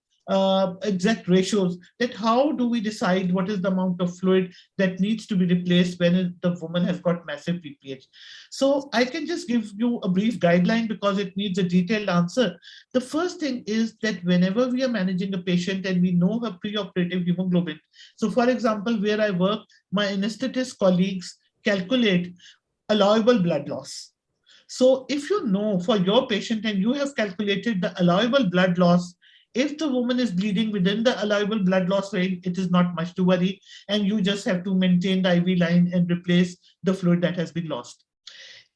ratios, that how do we decide what is the amount of fluid that needs to be replaced when the woman has got massive ppH. So I can just give you a brief guideline because it needs a detailed answer. The first thing is that whenever we are managing a patient and we know her preoperative hemoglobin, so for example, where I work, my anesthetist colleagues calculate allowable blood loss. So if you know for your patient and you have calculated the allowable blood loss, if the woman is bleeding within the allowable blood loss range, it is not much to worry, and you just have to maintain the IV line and replace the fluid that has been lost.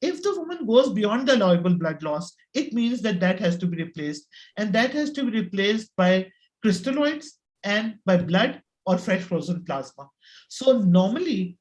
If the woman goes beyond the allowable blood loss, it means that that has to be replaced, and that has to be replaced by crystalloids and by blood or fresh frozen plasma. So normally,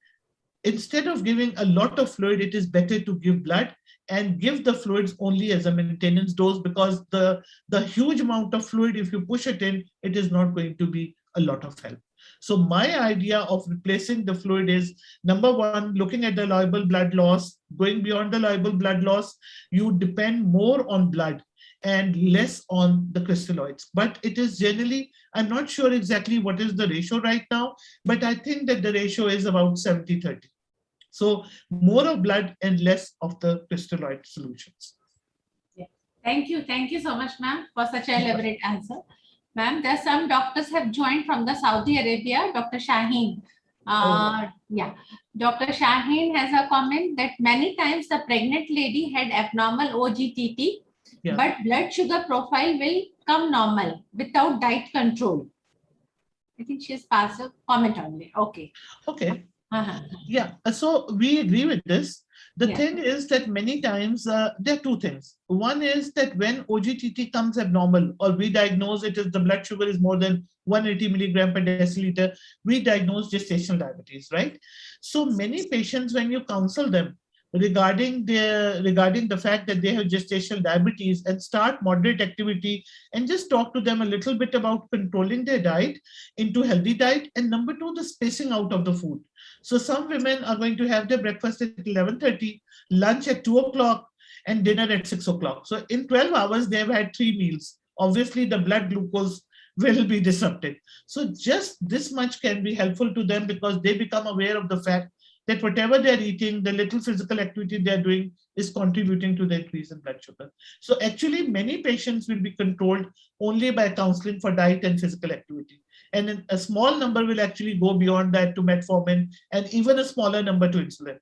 instead of giving a lot of fluid, it is better to give blood and give the fluids only as a maintenance dose, because the huge amount of fluid, if you push it in, it is not going to be a lot of help. So my idea of replacing the fluid is, number one, looking at the allowable blood loss. Going beyond the allowable blood loss, you depend more on blood and less on the crystalloids. But it is generally, I'm not sure exactly what is the ratio right now, but I think that the ratio is about 70-30. So more of blood and less of the crystalloid solutions. Yeah. Thank you so much, ma'am, for such an elaborate answer. Ma'am, there are some doctors have joined from the Saudi Arabia. Dr. Shaheen. Yeah, Dr. Shaheen has a comment that many times the pregnant lady had abnormal OGTT, but blood sugar profile will come normal without diet control. I think she's passed a comment only. Okay. Yeah, so we agree with this. The thing is that many times there are two things. One is that when OGTT comes abnormal, or we diagnose it as the blood sugar is more than 180 milligram per deciliter, we diagnose gestational diabetes, right? So many patients, when you counsel them regarding the fact that they have gestational diabetes, and start moderate activity and just talk to them a little bit about controlling their diet into healthy diet, and number two, the spacing out of the food. So some women are going to have their breakfast at 11:30, lunch at 2 o'clock, and dinner at 6 o'clock. So in 12 hours, they have had 3 meals. Obviously, the blood glucose will be disrupted. So just this much can be helpful to them because they become aware of the fact that whatever they're eating, the little physical activity they're doing is contributing to the increase in blood sugar. So actually many patients will be controlled only by counseling for diet and physical activity. And a small number will actually go beyond that to metformin and even a smaller number to insulin.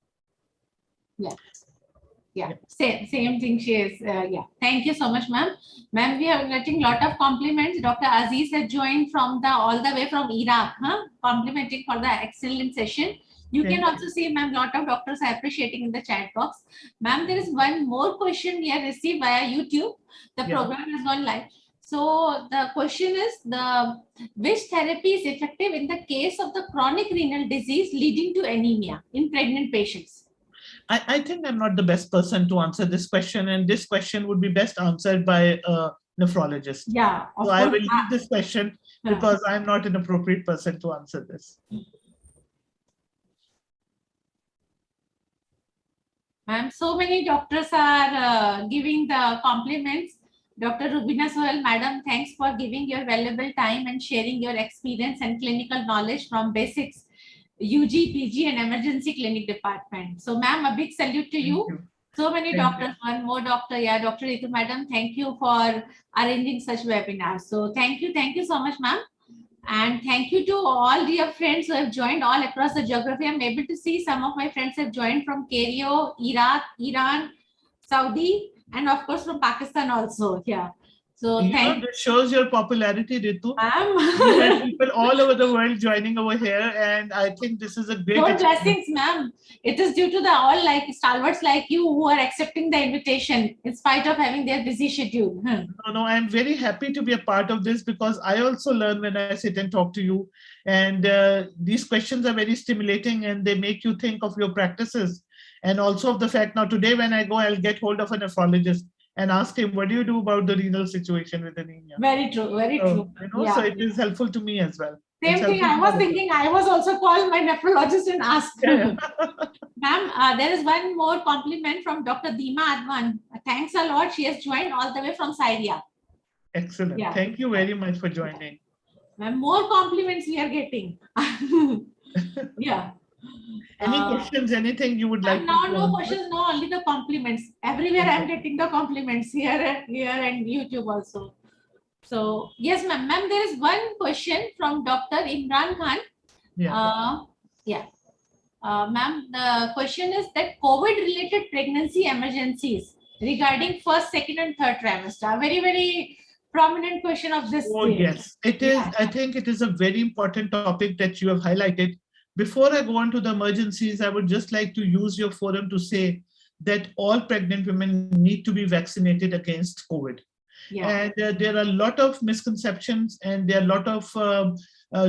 Yeah, same thing she is. Yeah, thank you so much, ma'am. Ma'am, we are getting lot of compliments. Dr. Aziz has joined from all the way from Iraq, complimenting for the excellent session. You can also see, ma'am, lot of doctors are appreciating in the chat box. Ma'am, there is one more question we have received via YouTube. The program has gone live. So the question is, which therapy is effective in the case of the chronic renal disease leading to anemia in pregnant patients? I think I'm not the best person to answer this question, and this question would be best answered by a nephrologist. Yeah. So I will leave this question because I'm not an appropriate person to answer this. Ma'am, so many doctors are giving the compliments. Dr. Rubina Sohel, madam, thanks for giving your valuable time and sharing your experience and clinical knowledge from basics, UG, PG, and emergency clinic department. So, ma'am, a big salute to you. So many doctors, one more doctor. Yeah, Dr. Ritu, madam, thank you for arranging such webinars. So, thank you so much, ma'am. And thank you to all dear friends who have joined all across the geography. I'm able to see some of my friends have joined from Cairo, Iraq, Iran, Saudi, and of course from Pakistan also. Yeah. So this shows your popularity, Ritu. Ma'am. You have people all over the world joining over here, and I think this is a great blessings, ma'am. It is due to the all like stalwarts like you who are accepting the invitation in spite of having their busy schedule. No, I'm very happy to be a part of this because I also learn when I sit and talk to you, and these questions are very stimulating and they make you think of your practices and also of the fact now today when I go, I'll get hold of a nephrologist and ask him, what do you do about the renal situation with anemia? Very true, very true. So it is helpful to me as well. Same thing I was thinking. I was also called my nephrologist and asked. Ma'am, there is one more compliment from Dr. Dima Advan. Thanks a lot. She has joined all the way from Syria. Excellent. Thank you very much for joining. Ma'am, more compliments we are getting. Any questions, anything you would like? No questions, no, only the compliments. Everywhere I'm getting the compliments here and YouTube also. So, yes, ma'am. Ma'am, there is one question from Dr. Imran Khan. Ma'am, the question is that COVID-related pregnancy emergencies regarding first, second, and third trimester. Very, very prominent question of this. Oh, yes, it is. I think it is a very important topic that you have highlighted. Before I go on to the emergencies, I would just like to use your forum to say that all pregnant women need to be vaccinated against COVID. And there are a lot of misconceptions and there are a lot of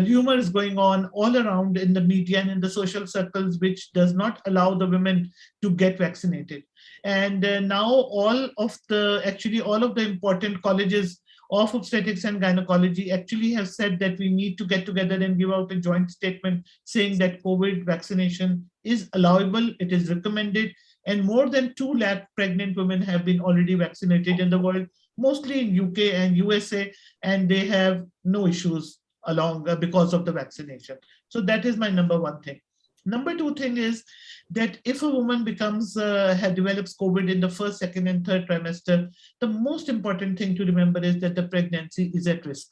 rumors going on all around in the media and in the social circles, which does not allow the women to get vaccinated. And now all of the important colleges of obstetrics and gynecology actually have said that we need to get together and give out a joint statement saying that COVID vaccination is allowable, it is recommended, and more than 2 lakh pregnant women have been already vaccinated in the world, mostly in UK and USA, and they have no issues along because of the vaccination. So that is my number one thing. Number two thing is that if a woman develops COVID in the first, second, and third trimester, the most important thing to remember is that the pregnancy is at risk.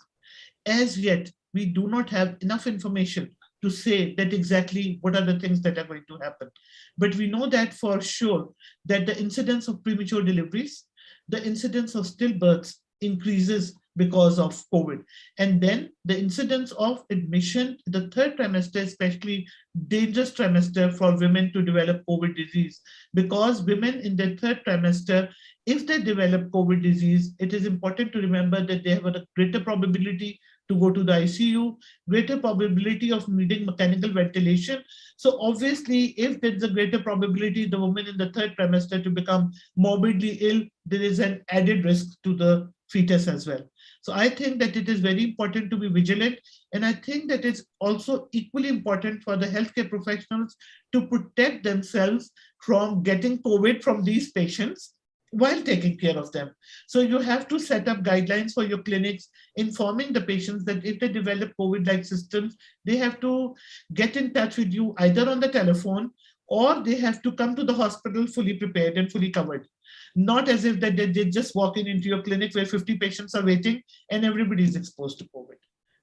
As yet, we do not have enough information to say that exactly what are the things that are going to happen. But we know that for sure that the incidence of premature deliveries, the incidence of stillbirths increases because of COVID. And then the incidence of admission, the third trimester, especially dangerous trimester for women to develop COVID disease, because women in their third trimester, if they develop COVID disease, it is important to remember that they have a greater probability to go to the ICU, greater probability of needing mechanical ventilation. So obviously, if there's a greater probability the woman in the third trimester to become morbidly ill, there is an added risk to the fetus as well. So I think that it is very important to be vigilant. And I think that it's also equally important for the healthcare professionals to protect themselves from getting COVID from these patients while taking care of them. So you have to set up guidelines for your clinics, informing the patients that if they develop COVID-like symptoms, they have to get in touch with you either on the telephone, or they have to come to the hospital fully prepared and fully covered. Not as if that they just walk into your clinic where 50 patients are waiting and everybody is exposed to COVID.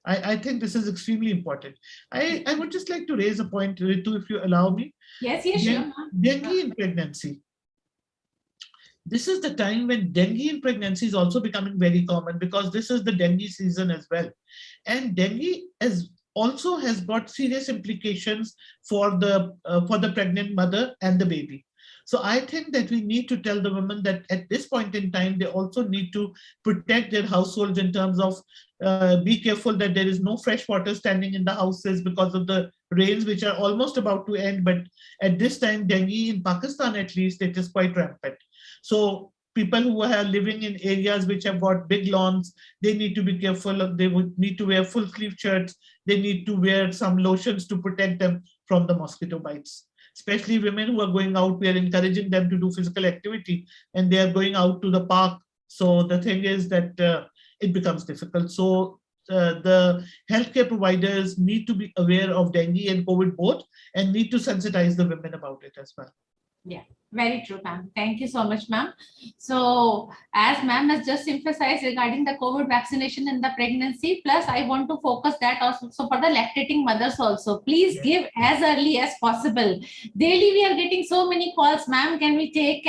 I think this is extremely important. I would just like to raise a point, Ritu, if you allow me. Yes, yes, sure. Dengue in pregnancy. This is the time when dengue in pregnancy is also becoming very common, because this is the dengue season as well. And dengue also has got serious implications for the pregnant mother and the baby. So I think that we need to tell the women that at this point in time, they also need to protect their households in terms of be careful that there is no fresh water standing in the houses because of the rains, which are almost about to end. But at this time, dengue in Pakistan, at least, it is quite rampant. So people who are living in areas which have got big lawns, they need to be careful. They would need to wear full sleeve shirts. They need to wear some lotions to protect them from the mosquito bites. Especially women who are going out, we are encouraging them to do physical activity, and they are going out to the park. So the thing is that it becomes difficult. So the healthcare providers need to be aware of dengue and COVID both, and need to sensitize the women about it as well. Yeah, very true, ma'am. Thank you so much, ma'am. So as ma'am has just emphasized regarding the COVID vaccination in the pregnancy, plus I want to focus that also for the lactating mothers also. Please give as early as possible. Daily we are getting so many calls, ma'am, can we take?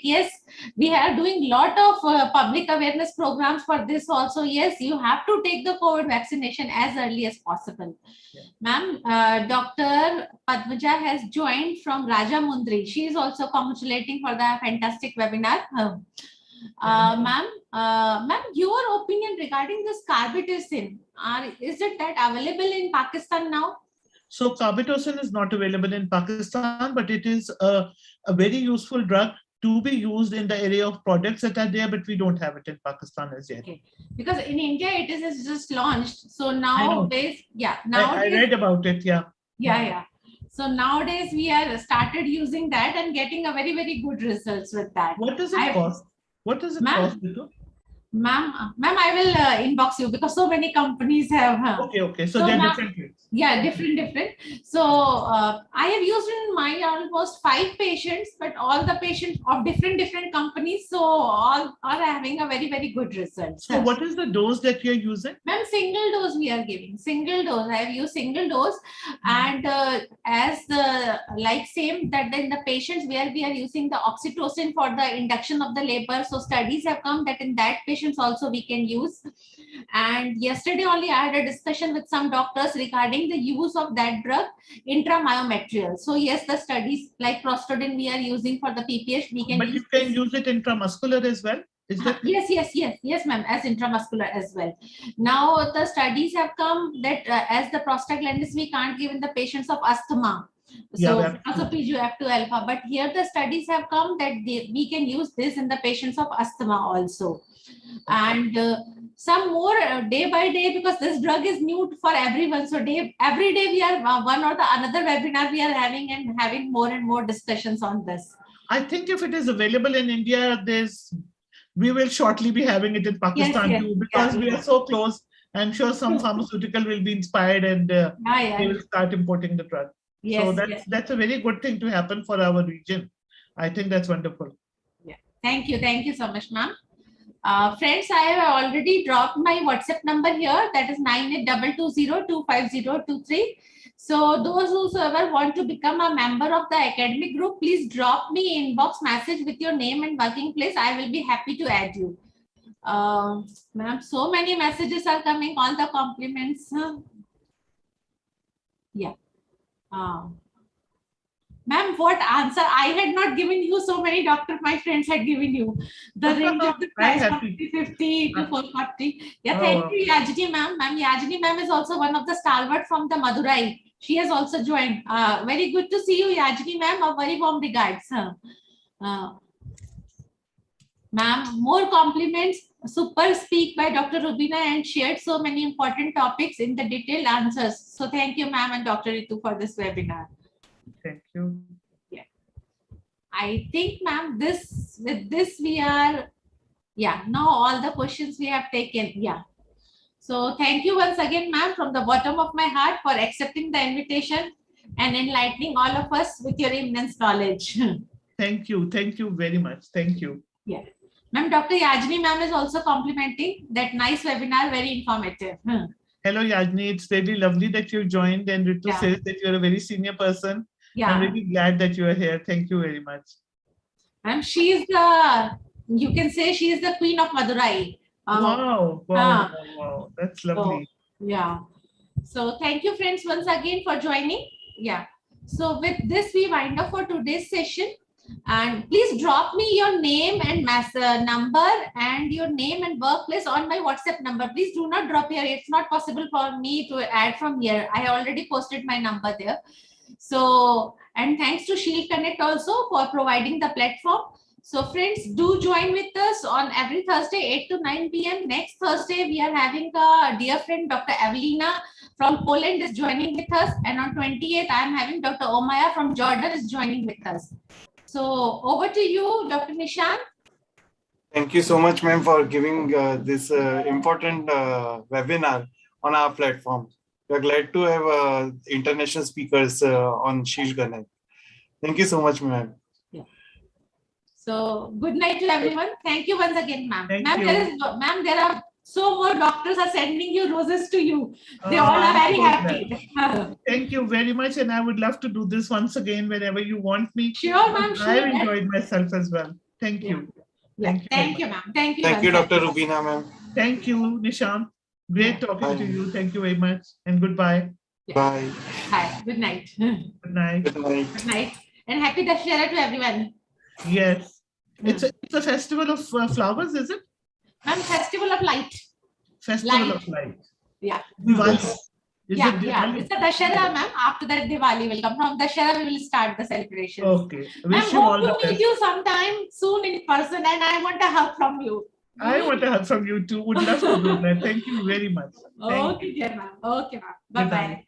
Yes, we are doing lot of public awareness programs for this also. Yes, you have to take the COVID vaccination as early as possible. Ma'am, Dr. Padmaja has joined from Rajamundry. She is also congratulating for the fantastic webinar. Ma'am, your opinion regarding this carbetocin, is it that available in Pakistan now? So carbetocin is not available in Pakistan, but it is a very useful drug to be used in the area of products that are there, but we don't have it in Pakistan as yet. Okay. Because in India, it is just launched. So nowadays, I read about it, Yeah. So nowadays we are started using that and getting a very, very good results with that. What does it cost? What does it cost? Ma'am, I will inbox you, because so many companies have. Okay. So they're different rates. Yeah, different. So I have used in my almost 5 patients, but all the patients of different companies. So all are having a very, very good result. So what is the dose that you're using? Ma'am, single dose we are giving. Single dose. I have used single dose, and as the same that in the patients where we are using the oxytocin for the induction of the labor. So studies have come that in that patients also we can use. And yesterday only I had a discussion with some doctors regarding the use of that drug intramyometrial. So yes, the studies like prostadine we are using for the PPH, we can but you can use it intramuscular as well. Is that yes, ma'am, as intramuscular as well. Now the studies have come that as the prostaglandins we can't give in the patients of asthma. So because of PGF2 alpha, but here the studies have come that we can use this in the patients of asthma also. And some more day by day, because this drug is new for everyone. So every day we are one or the another webinar we are having more and more discussions on this. I think if it is available in India, we will shortly be having it in Pakistan too, because we are so close. I'm sure some pharmaceutical will be inspired and they will start importing the drug. So that's a very good thing to happen for our region. I think that's wonderful. Yeah. Thank you so much, ma'am. Friends, I have already dropped my WhatsApp number here. That is 9822025023. So those whosoever want to become a member of the academic group, please drop me inbox message with your name and working place. I will be happy to add you. Ma'am, so many messages are coming, all the compliments. Yeah. Ma'am, what answer? I had not given you so many, doctor. My friends had given you the range of the price from 350 to 440. Yeah, thank you, Yajini ma'am. Ma'am, Yajini ma'am is also one of the stalwart from the Madurai. She has also joined. Very good to see you, Yajini ma'am. A very warm regards. Ma'am, more compliments. Super speak by Dr. Rubina and shared so many important topics in the detailed answers. So thank you, ma'am and Dr. Ritu for this webinar. Thank you. Yeah. I think, ma'am, with this we are, yeah, now all the questions we have taken. Yeah. So thank you once again, ma'am, from the bottom of my heart for accepting the invitation and enlightening all of us with your immense knowledge. Thank you. Thank you very much. Thank you. Yeah. Ma'am, Dr. Yajni ma'am is also complimenting that nice webinar, very informative. Hello, Yajni. It's really lovely that you joined, and Ritu Yeah. says that you're a very senior person. Yeah. I'm really glad that you are here. Thank you very much. Ma'am, she is the, you can say she is the queen of Madurai. Wow. That's lovely. So, yeah. So thank you, friends, once again for joining. Yeah. So with this, we wind up for today's session. And please drop me your name and number and your name and workplace on my WhatsApp number. Please do not drop here. It's not possible for me to add from here. I already posted my number there. So, and thanks to Shield Connect also for providing the platform. So friends, do join with us on every Thursday, 8 to 9 p.m. Next Thursday, we are having a dear friend, Dr. Evelina from Poland is joining with us. And on 28th, I am having Dr. Omaya from Jordan is joining with us. So over to you, Dr. Nishan. Thank you so much, ma'am, for giving this important webinar on our platform. We are glad to have international speakers on Shield Connect. Thank you so much, ma'am. Yeah. So good night to everyone. Thank you once again, ma'am. Ma'am, there are so more doctors are sending you roses to you. They all are very happy. Thank you very much. And I would love to do this once again whenever you want me. Sure, ma'am. Sure. I enjoyed myself as well. Thank you. Yeah. Thank you, ma'am. Thank you. Thank you, Dr. Rubina, ma'am. Thank you, Nishan. Great talking to you. Thank you very much. And goodbye. Bye. Bye. Good night. Good night. Good night. Good night. And happy Dashera to everyone. Yes. It's a festival of flowers, is it? Ma'am, Festival of Light. Festival of Light. Yeah. Diwali. Yeah. It's a Dashera, ma'am. After that, Diwali will come. From Dashera, we will start the celebration. Okay. I hope to meet you sometime soon in person, and I want a hug from you. I want a hug from you too. Would love to do that. Thank you very much. Okay, dear ma'am. Okay, ma'am. Bye-bye.